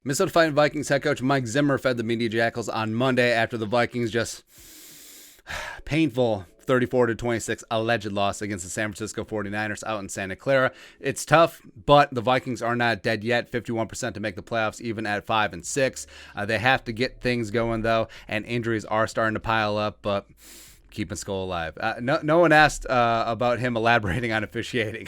Minnesota Fighting Vikings head coach Mike Zimmer fed the media jackals on Monday after the Vikings just painful 34-26 alleged loss against the San Francisco 49ers out in Santa Clara. It's tough, but the Vikings are not dead yet. 51% to make the playoffs, even at 5-6. They have to get things going though, and injuries are starting to pile up, but keeping Skull alive. No one asked about him elaborating on officiating.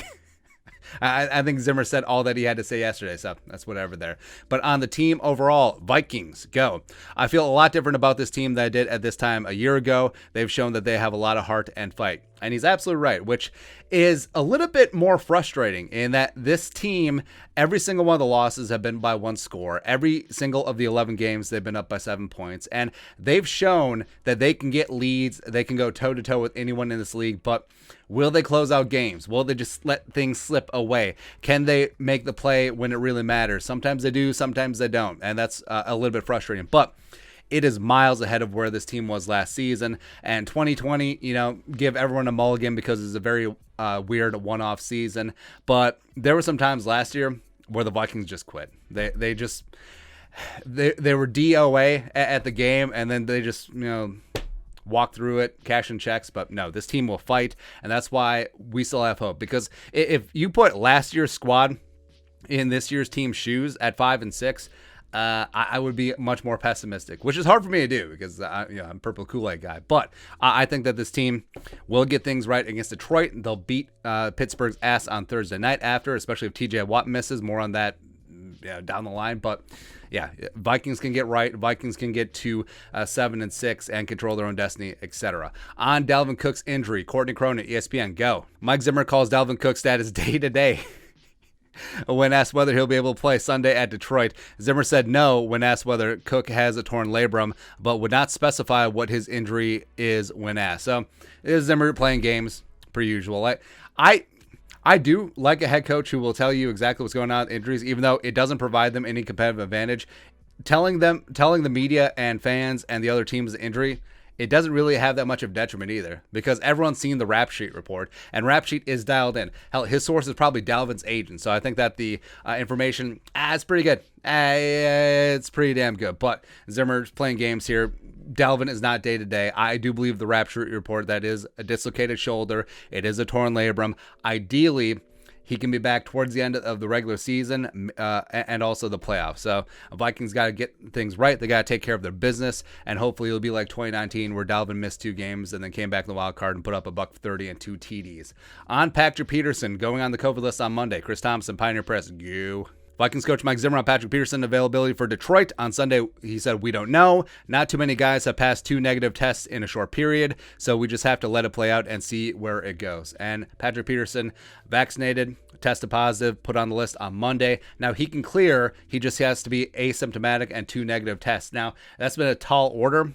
I think Zimmer said all that he had to say yesterday, so that's whatever there. But on the team overall, Vikings, go. I feel a lot different about this team than I did at this time a year ago. They've shown that they have a lot of heart and fight. And he's absolutely right, which is a little bit more frustrating in that this team, every single one of the losses have been by one score. Every single of the 11 games, they've been up by 7 points. And they've shown that they can get leads. They can go toe-to-toe with anyone in this league. But will they close out games? Will they just let things slip away? Can they make the play when it really matters? Sometimes they do, sometimes they don't. And that's a little bit frustrating. But it is miles ahead of where this team was last season. And 2020, give everyone a mulligan because it's a very weird one-off season. But there were some times last year where the Vikings just quit. They were DOA at the game, and then they just, walk through it, cash in checks. But no, this team will fight, and that's why we still have hope. Because if you put last year's squad in this year's team's shoes at 5-6, I would be much more pessimistic, which is hard for me to do because I'm a purple Kool-Aid guy. But I think that this team will get things right against Detroit. They'll beat Pittsburgh's ass on Thursday night after, especially if TJ Watt misses. More on that down the line. But yeah, Vikings can get right. Vikings can get to 7-6 and control their own destiny, etc. On Dalvin Cook's injury, Courtney Cronin, ESPN, go. Mike Zimmer calls Dalvin Cook's status day to day. When asked whether he'll be able to play Sunday at Detroit, Zimmer said no when asked whether Cook has a torn labrum, but would not specify what his injury is when asked. So, it is Zimmer playing games, per usual. I do like a head coach who will tell you exactly what's going on with injuries, even though it doesn't provide them any competitive advantage. Telling the media and fans and the other teams the injury, it doesn't really have that much of detriment either, because everyone's seen the rap sheet report, and rap sheet is dialed in. Hell, his source is probably Dalvin's agent, so I think that the information is pretty good. It's pretty damn good. But Zimmer's playing games here. Dalvin is not day-to-day. I do believe the rap sheet report that is a dislocated shoulder. It is a torn labrum. Ideally, he can be back towards the end of the regular season and also the playoffs. So Vikings got to get things right. They got to take care of their business, and hopefully it'll be like 2019 where Dalvin missed 2 games and then came back in the wild card and put up $130 and 2 TDs. On Patrick Peterson, going on the COVID list on Monday. Chris Thompson, Pioneer Press, go. Vikings coach Mike Zimmer on Patrick Peterson availability for Detroit. On Sunday, he said, "We don't know. Not too many guys have passed 2 negative tests in a short period, so we just have to let it play out and see where it goes." And Patrick Peterson, vaccinated, tested positive, put on the list on Monday. Now, he can clear. He just has to be asymptomatic and 2 negative tests. Now, that's been a tall order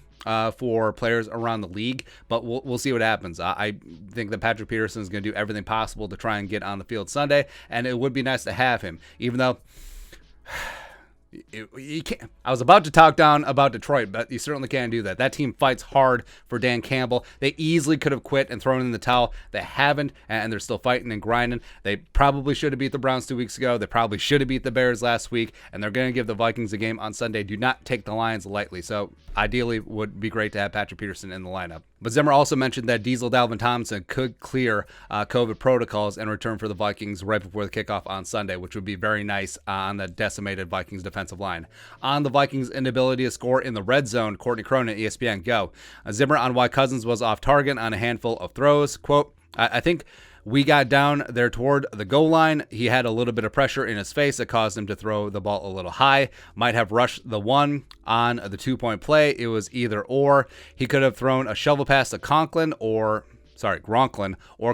for players around the league, but we'll see what happens. I think that Patrick Peterson is going to do everything possible to try and get on the field Sunday, and it would be nice to have him, even though you can't. I was about to talk down about Detroit, but you certainly can't do that. That team fights hard for Dan Campbell. They easily could have quit and thrown in the towel. They haven't, and they're still fighting and grinding. They probably should have beat the Browns 2 weeks ago. They probably should have beat the Bears last week, and they're going to give the Vikings a game on Sunday. Do not take the Lions lightly. So ideally, would be great to have Patrick Peterson in the lineup. But Zimmer also mentioned that Diesel Dalvin Thompson could clear COVID protocols and return for the Vikings right before the kickoff on Sunday, which would be very nice on the decimated Vikings defensive line. On the Vikings' inability to score in the red zone, Courtney Cronin, ESPN, go. Zimmer on why Cousins was off target on a handful of throws. Quote, I think we got down there toward the goal line. He had a little bit of pressure in his face that caused him to throw the ball a little high. Might have rushed the one on the 2-point play. It was either or. He could have thrown a shovel pass to Gronklin or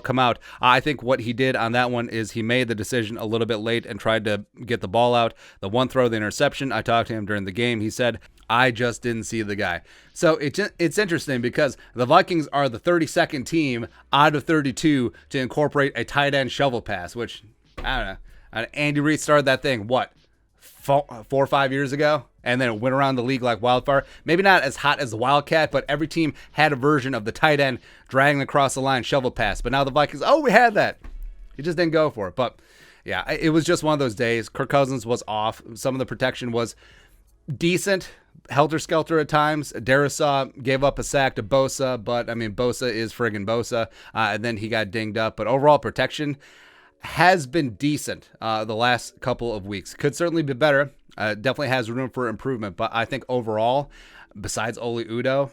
come out. I think what he did on that one is he made the decision a little bit late and tried to get the ball out. The one throw, the interception, I talked to him during the game. He said, I just didn't see the guy. So it's interesting because the Vikings are the 32nd team out of 32 to incorporate a tight end shovel pass, which, I don't know. Andy Reid started that thing, 4 or 5 years ago? And then it went around the league like wildfire. Maybe not as hot as the Wildcat, but every team had a version of the tight end dragging across the line shovel pass. But now the Vikings, we had that. He just didn't go for it. But yeah, it was just one of those days. Kirk Cousins was off. Some of the protection was decent. Helter-skelter at times. Darisaw gave up a sack to Bosa, but, I mean, Bosa is friggin' Bosa, and then he got dinged up. But overall protection has been decent the last couple of weeks. Could certainly be better. Definitely has room for improvement, but I think overall, besides Oli Udoh,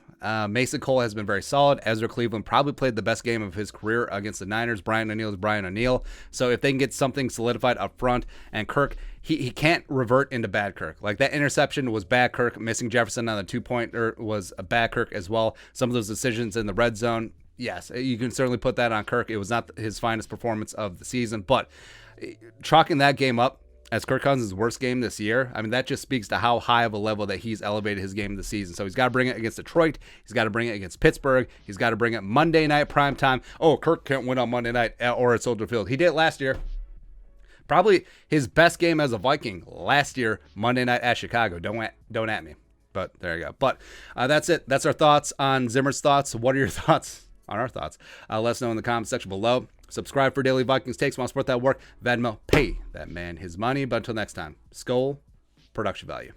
Mason Cole has been very solid. Ezra Cleveland probably played the best game of his career against the Niners. Brian O'Neill is Brian O'Neill. So if they can get something solidified up front, and Kirk, he can't revert into bad Kirk. Like, that interception was bad Kirk. Missing Jefferson on the 2-pointer was a bad Kirk as well. Some of those decisions in the red zone, yes, you can certainly put that on Kirk. It was not his finest performance of the season, but chalking that game up as Kirk Cousins' worst game this year, I mean, that just speaks to how high of a level that he's elevated his game this season. So he's got to bring it against Detroit. He's got to bring it against Pittsburgh. He's got to bring it Monday night primetime. Oh, Kirk can't win on Monday night or at Soldier Field. He did it last year. Probably his best game as a Viking last year, Monday night at Chicago. Don't at me. But there you go. But that's it. That's our thoughts on Zimmer's thoughts. What are your thoughts on our thoughts? Let us know in the comment section below. Subscribe for daily Vikings takes. Want to support that work? Venmo, pay that man his money. But until next time, Skol, production value.